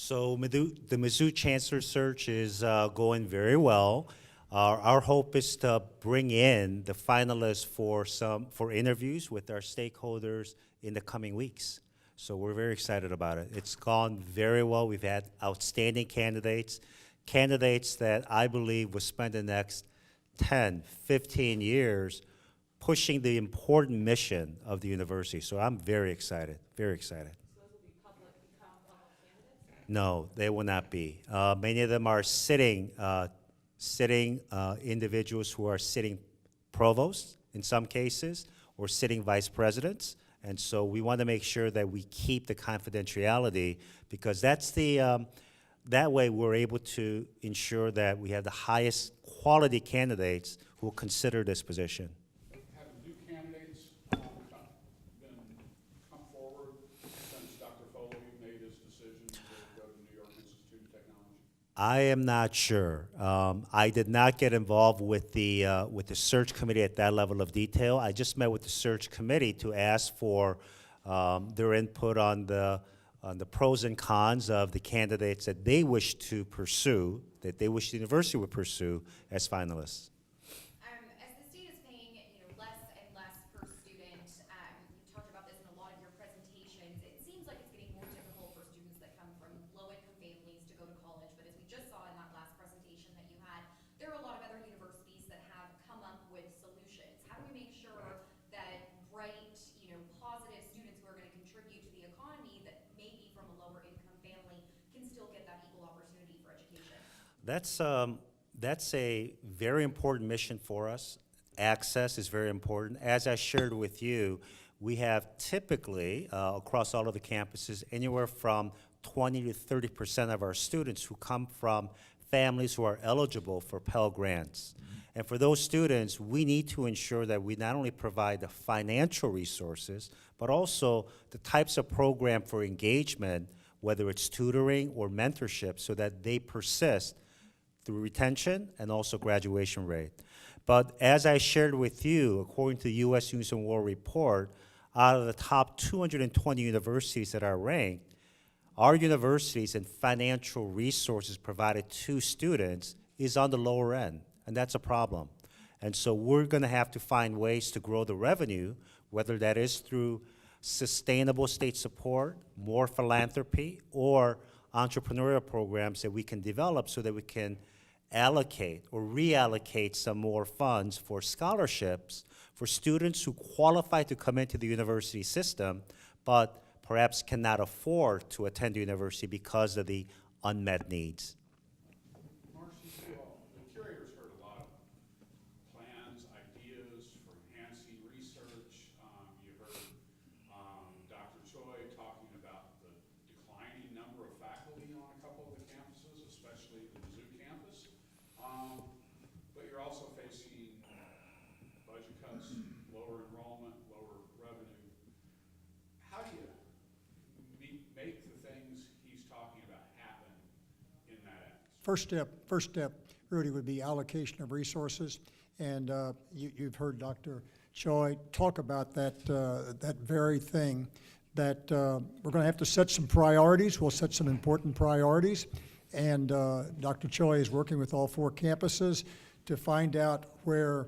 So the Mizzou Chancellor search is going very well. Our hope is to bring in the finalists for interviews with our stakeholders in the coming weeks. So we're very excited about it. It's gone very well. We've had outstanding candidates that I believe will spend the next 10, 15 years pushing the important mission of the university. So I'm very excited, very excited. So those will become public candidates? No, they will not be. Many of them are sitting individuals who are sitting provosts in some cases, or sitting vice presidents. And so we want to make sure that we keep the confidentiality, because that's that way we're able to ensure that we have the highest quality candidates who will consider this position. Have new candidates come forward since Dr. Foley made his decision to go to New York Institute of Technology? I am not sure. I did not get involved with the search committee at that level of detail. I just met with the search committee to ask for their input on the pros and cons of the candidates that they wish to pursue, that they wish the university would pursue as finalists. As the state is paying, less and less per student, you talked about this in a lot of your presentations. It seems like it's getting more difficult for students that come from low-income families to go to college. But as we just saw in that last presentation that you had, there are a lot of other universities that have come up with solutions. How do we make sure that bright, positive students who are going to contribute to the economy that may be from a lower-income family can still get that equal opportunity for education? That's a very important mission for us. Access is very important. As I shared with you, we have typically, across all of the campuses, anywhere from 20 to 30% of our students who come from families who are eligible for Pell Grants. And for those students, we need to ensure that we not only provide the financial resources, but also the types of program for engagement, whether it's tutoring or mentorship, so that they persist through retention and also graduation rate. But as I shared with you, according to the U.S. News and World Report, out of the top 220 universities that are ranked, our universities and financial resources provided to students is on the lower end, and that's a problem. And so we're going to have to find ways to grow the revenue, whether that is through sustainable state support, more philanthropy, or entrepreneurial programs that we can develop so that we can allocate or reallocate some more funds for scholarships for students who qualify to come into the university system, but perhaps cannot afford to attend the university because of the unmet needs. Marcy, the curators heard a lot of plans, ideas for enhancing research. You heard Dr. Choi talking about the declining number of faculty on a couple of the campuses, especially the Mizzou campus. But you're also facing budget cuts, lower enrollment, lower revenue. How do you make the things he's talking about happen in that atmosphere? First step, Rudy, would be allocation of resources. And you've heard Dr. Choi talk about that very thing, that we're going to have to set some priorities. We'll set some important priorities. And Dr. Choi is working with all 4 campuses to find out where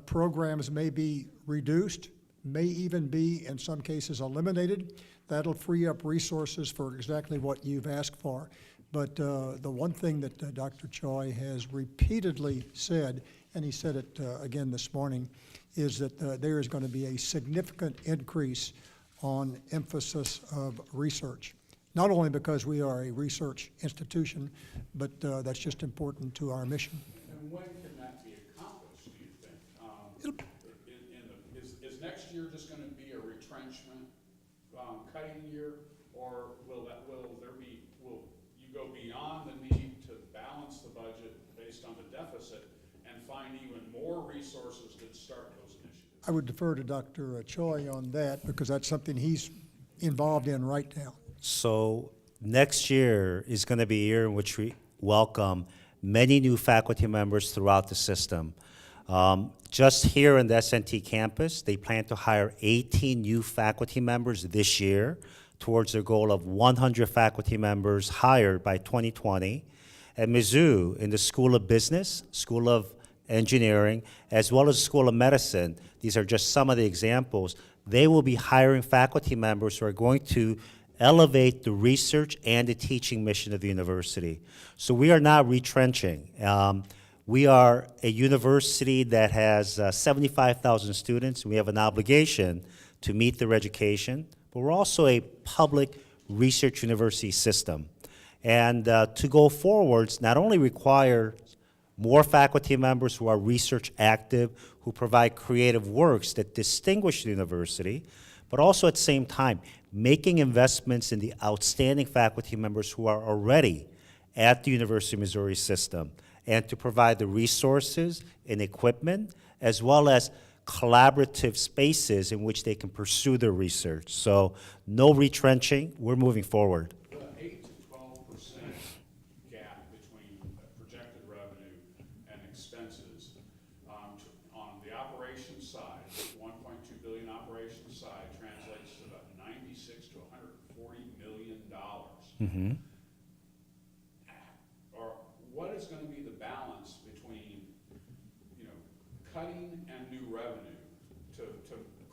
programs may be reduced, may even be, in some cases, eliminated. That'll free up resources for exactly what you've asked for. But the one thing that Dr. Choi has repeatedly said, and he said it again this morning, is that there is going to be a significant increase on emphasis of research. Not only because we are a research institution, but that's just important to our mission. And when can that be accomplished, do you think? Is next year just going to be a retrenchment cutting year, or will you go beyond the need to balance the budget based on the deficit and find even more resources to start those initiatives? I would defer to Dr. Choi on that, because that's something he's involved in right now. So next year is going to be a year in which we welcome many new faculty members throughout the system. Just here in the SNT campus, they plan to hire 18 new faculty members this year towards their goal of 100 faculty members hired by 2020. At Mizzou, in the School of Business, School of Engineering, as well as School of Medicine, these are just some of the examples, they will be hiring faculty members who are going to elevate the research and the teaching mission of the university. So we are not retrenching. We are a university that has 75,000 students. We have an obligation to meet their education, but we're also a public research university system. And to go forwards not only requires more faculty members who are research active, who provide creative works that distinguish the university, but also at the same time, making investments in the outstanding faculty members who are already at the University of Missouri system, and to provide the resources and equipment, as well as collaborative spaces in which they can pursue their research. So no retrenching, we're moving forward. The 8 to 12% gap between projected revenue and expenses, on the operations side, 1.2 billion operations side translates to about 96 to 140 million dollars. Mm-hmm. Or what is going to be the balance between, cutting and new revenue to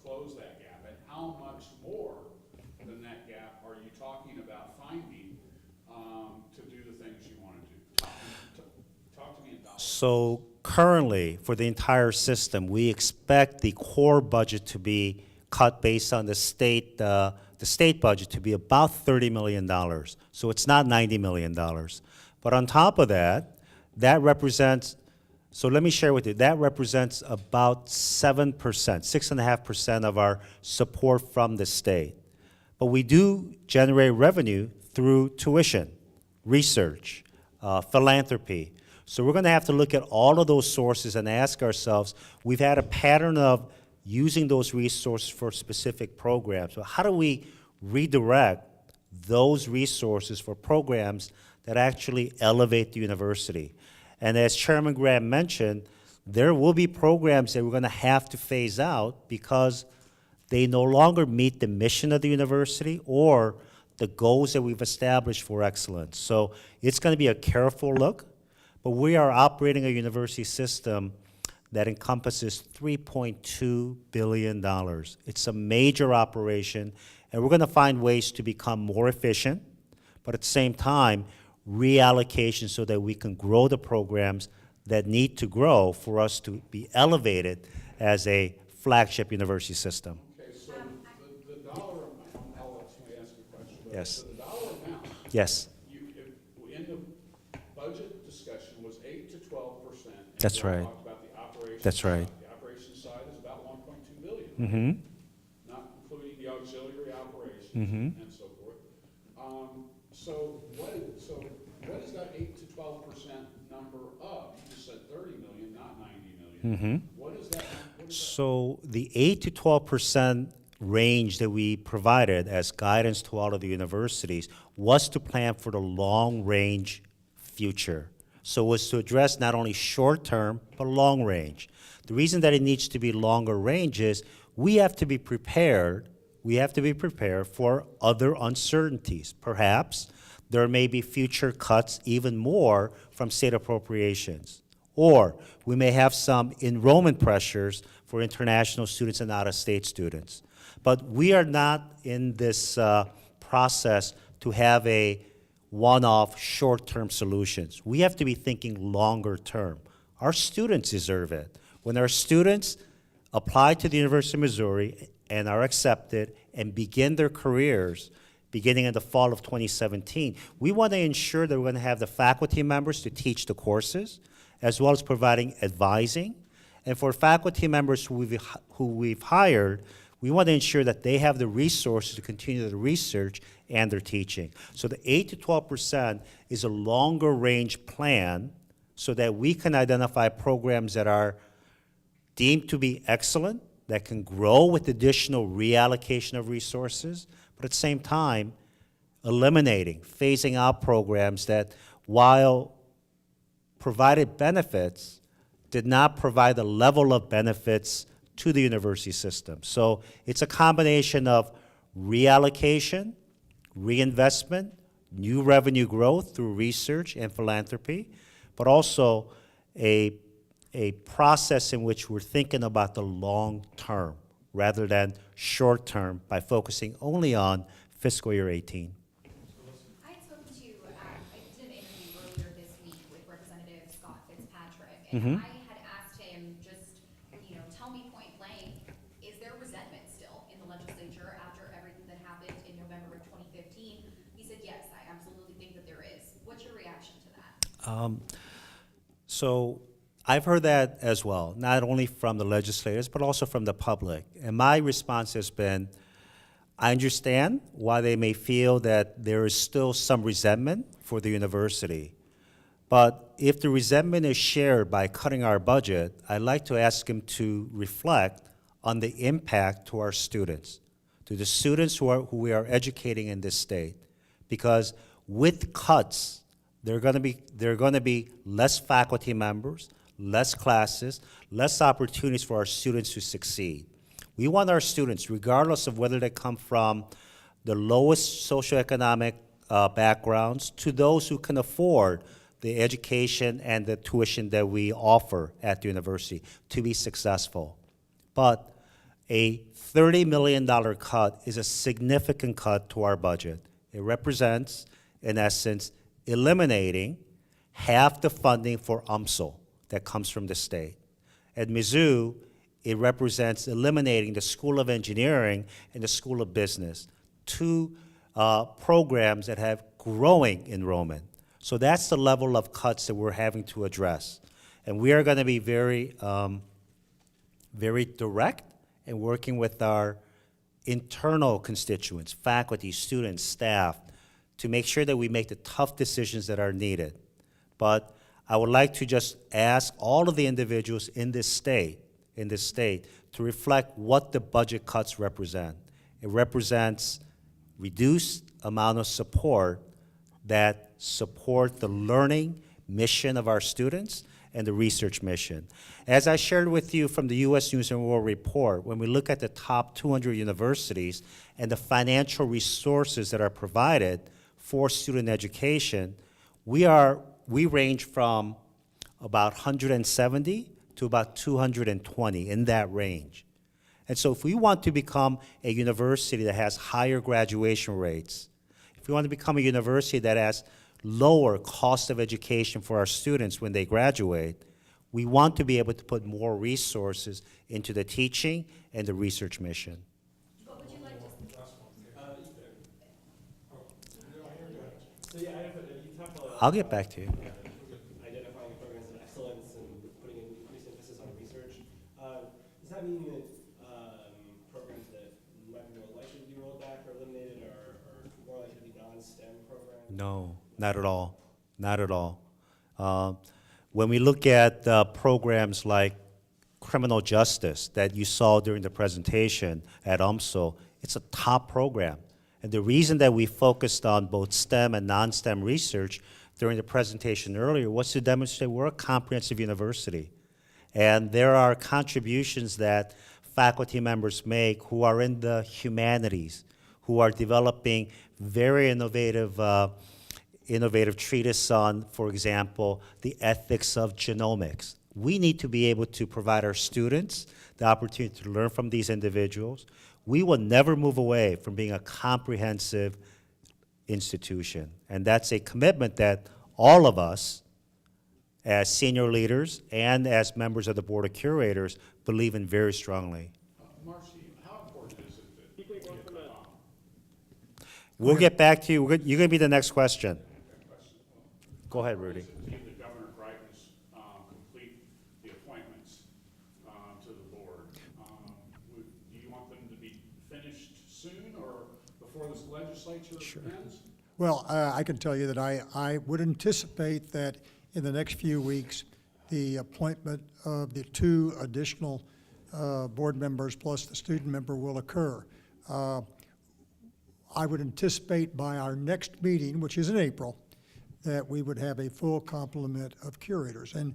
close that gap? And how much more than that gap are you talking about finding to do the things you want to do? Talk to me in dollars. So currently, for the entire system, we expect the core budget to be cut based on the state budget to be about $30 million. So it's not $90 million. But on top of that, that represents, so let me share with you, that represents about 7%, 6.5% of our support from the state. But we do generate revenue through tuition, research, philanthropy. So we're going to have to look at all of those sources and ask ourselves, we've had a pattern of using those resources for specific programs. So how do we redirect those resources for programs that actually elevate the university? And as Chairman Graham mentioned, there will be programs that we're going to have to phase out because they no longer meet the mission of the university or the goals that we've established for excellence. So it's going to be a careful look, but we are operating a university system that encompasses $3.2 billion. It's a major operation, and we're going to find ways to become more efficient, but at the same time, reallocation so that we can grow the programs that need to grow for us to be elevated as a flagship university system. Okay, so the dollar amount, I'll let you ask a question. But Yes. The dollar amount, Yes, in the budget discussion was 8 to 12%. That's right. Talked about the operations. That's right. side. The operations side is about 1.2 billion. mm-hmm, Not including the auxiliary operations Mhm. and so forth. So what is that 8 to 12% number of? You just said 30 million, not 90 million. mm-hmm. What is that? So the 8 to 12% range that we provided as guidance to all of the universities was to plan for the long-range future. So it was to address not only short-term, but long-range. The reason that it needs to be longer range is we have to be prepared for other uncertainties. Perhaps there may be future cuts even more from state appropriations. Or we may have some enrollment pressures for international students and out-of-state students. But we are not in this process to have a one-off short-term solutions. We have to be thinking longer term. Our students deserve it. When our students apply to the University of Missouri and are accepted and begin their careers beginning in the fall of 2017, we want to ensure that we're going to have the faculty members to teach the courses, as well as providing advising. And for faculty members who we've hired, we want to ensure that they have the resources to continue the research and their teaching. So the 8 to 12% is a longer range plan so that we can identify programs that are deemed to be excellent, that can grow with additional reallocation of resources, but at the same time, eliminating, phasing out programs that, while provided benefits, did not provide the level of benefits to the university system. So it's a combination of reallocation reinvestment, new revenue growth through research and philanthropy, but also a process in which we're thinking about the long term rather than short term by focusing only on fiscal year 18. I had spoken to, I did an interview earlier this week with Representative Scott Fitzpatrick, and I had asked him just, tell me point blank, is there resentment still in the legislature after everything that happened in November of 2015? He said, yes, I absolutely think that there is. What's your reaction to that? So I've heard that as well, not only from the legislators, but also from the public. And my response has been, I understand why they may feel that there is still some resentment for the university. But if the resentment is shared by cutting our budget, I'd like to ask them to reflect on the impact to our students, to the students who we are educating in this state. Because with cuts, there are going to be less faculty members, less classes, less opportunities for our students to succeed. We want our students, regardless of whether they come from the lowest socioeconomic backgrounds to those who can afford the education and the tuition that we offer at the university, to be successful. But a $30 million cut is a significant cut to our budget. It represents, in essence, eliminating half the funding for UMSL that comes from the state. At Mizzou, it represents eliminating the School of Engineering and the School of Business, two programs that have growing enrollment. So that's the level of cuts that we're having to address. And we are going to be very, very direct in working with our internal constituents, faculty, students, staff, to make sure that we make the tough decisions that are needed. But I would like to just ask all of the individuals in this state to reflect what the budget cuts represent. It represents reduced amount of support that support the learning mission of our students and the research mission. As I shared with you from the U.S. News and World Report, when we look at the top 200 universities and the financial resources that are provided for student education, we range from about 170 to about 220, in that range. And so if we want to become a university that has higher graduation rates, if we want to become a university that has lower cost of education for our students when they graduate, we want to be able to put more resources into the teaching and the research mission. What would you like to? So yeah, you talked about I'll get back to you. identifying programs of excellence and putting an increased emphasis on research. Does that mean that programs that might be more likely to be rolled back or eliminated are more likely to be non-STEM programs? No, not at all. Not at all. When we look at programs like criminal justice that you saw during the presentation at UMSL, it's a top program. And the reason that we focused on both STEM and non-STEM research during the presentation earlier was to demonstrate we're a comprehensive university. And there are contributions that faculty members make who are in the humanities, who are developing very innovative treatises on, for example, the ethics of genomics. We need to be able to provide our students the opportunity to learn from these individuals. We will never move away from being a comprehensive institution. And that's a commitment that all of us, as senior leaders and as members of the Board of Curators, believe in very strongly. Marcy, how important is it that you get We'll get back to you. You're going to be the next question. Go ahead, Rudy. give the governor guidance, complete the appointments to the board? Do you want them to be finished soon or before this legislature ends? Well, I can tell you that I would anticipate that in the next few weeks, the appointment of the 2 additional board members plus the student member will occur. I would anticipate by our next meeting, which is in April, that we would have a full complement of curators, and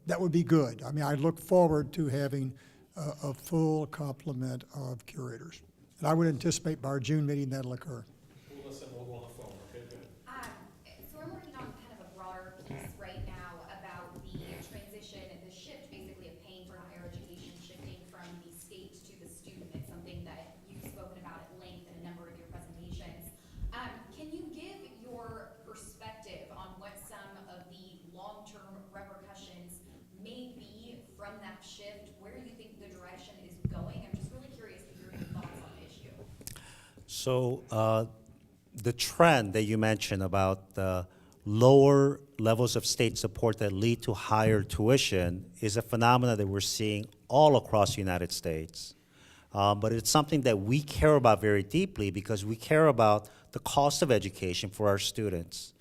that would be good. I mean, I look forward to having a full complement of curators. And I would anticipate by our June meeting that'll occur. So the trend that you mentioned about the lower levels of state support that lead to higher tuition is a phenomenon that we're seeing all across the United States. But it's something that we care about very deeply because we care about the cost of education for our students.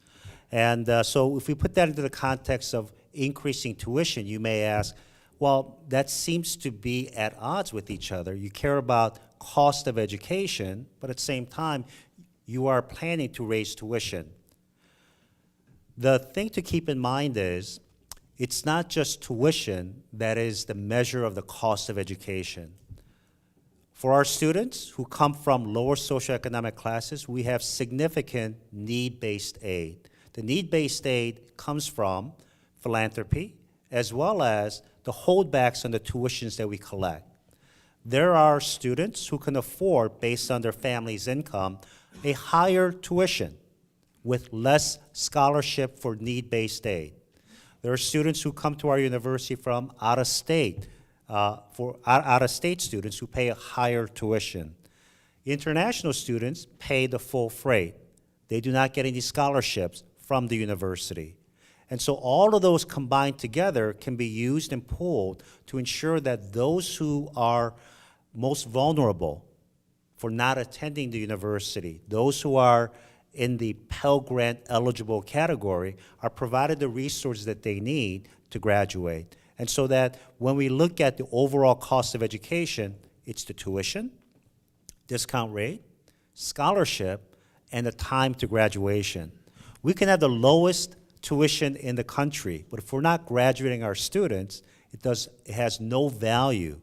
And so if we put that into the context of increasing tuition, you may ask, well, that seems to be at odds with each other. You care about cost of education, but at the same time, you are planning to raise tuition. The thing to keep in mind is, it's not just tuition that is the measure of the cost of education. For our students who come from lower socioeconomic classes, we have significant need-based aid. The need-based aid comes from philanthropy, as well as the holdbacks on the tuitions that we collect. There are students who can afford, based on their family's income, a higher tuition with less scholarship for need-based aid. There are students who come to our university from out of state, out-of-state students who pay a higher tuition. International students pay the full freight. They do not get any scholarships from the university. And so all of those combined together can be used and pooled to ensure that those who are most vulnerable for not attending the university, those who are in the Pell Grant eligible category, are provided the resources that they need to graduate. And so that when we look at the overall cost of education, it's the tuition, discount rate, scholarship, and the time to graduation. We can have the lowest tuition in the country, but if we're not graduating our students, it has no value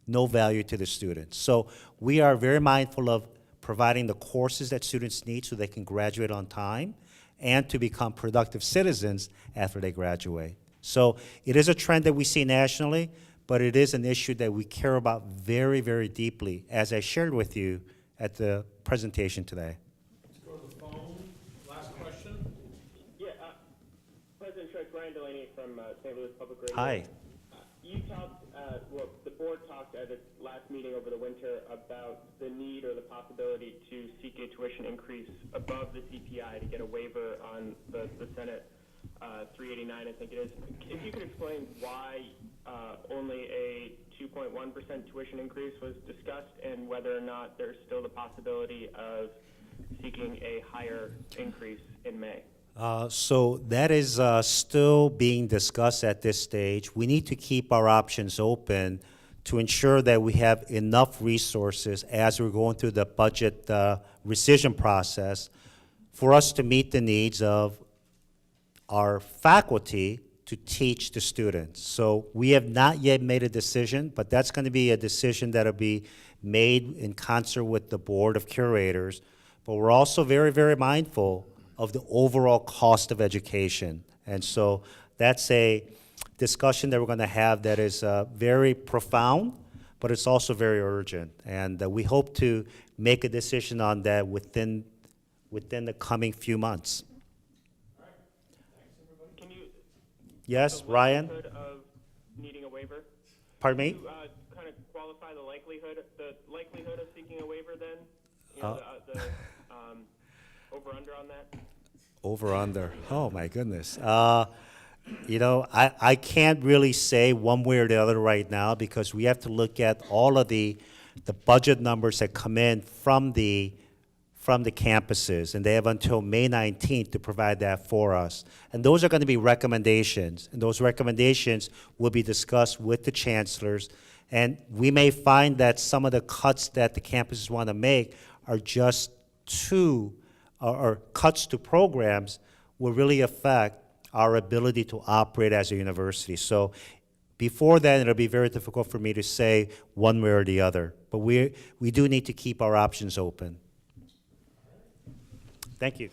to the students. So we are very mindful of providing the courses that students need so they can graduate on time and to become productive citizens after they graduate. So it is a trend that we see nationally, but it is an issue that we care about very, very deeply, as I shared with you at the presentation today. Let's go to the phone. Last question. Yeah, President Choi, Brian Delaney from St. Louis Public Radio. Hi. You talked, well, the board talked at its last meeting over the winter about the need or the possibility to seek a tuition increase above the CPI to get a waiver on the Senate 389, I think it is. If you could explain why only a 2.1% tuition increase was discussed and whether or not there's still the possibility of seeking a higher increase in May. So that is still being discussed at this stage. We need to keep our options open to ensure that we have enough resources as we're going through the budget rescission process for us to meet the needs of our faculty to teach the students. So we have not yet made a decision, but that's going to be a decision that will be made in concert with the Board of Curators. But we're also very, very mindful of the overall cost of education. And so that's a discussion that we're going to have that is very profound, but it's also very urgent. And we hope to make a decision on that within the coming few months. Can you, Yes, the Ryan? likelihood of needing a waiver? Pardon me? Can you kind of qualify the likelihood of seeking a waiver then? You know, the over-under on that? Over, under. Oh, my goodness. You know, I can't really say one way or the other right now because we have to look at all of the budget numbers that come in from the campuses, and they have until May 19th to provide that for us. And those are going to be recommendations, and those recommendations will be discussed with the chancellors, and we may find that some of the cuts that the campuses want to make are just or cuts to programs will really affect our ability to operate as a university. So before then, it'll be very difficult for me to say one way or the other, but we do need to keep our options open. Thank you.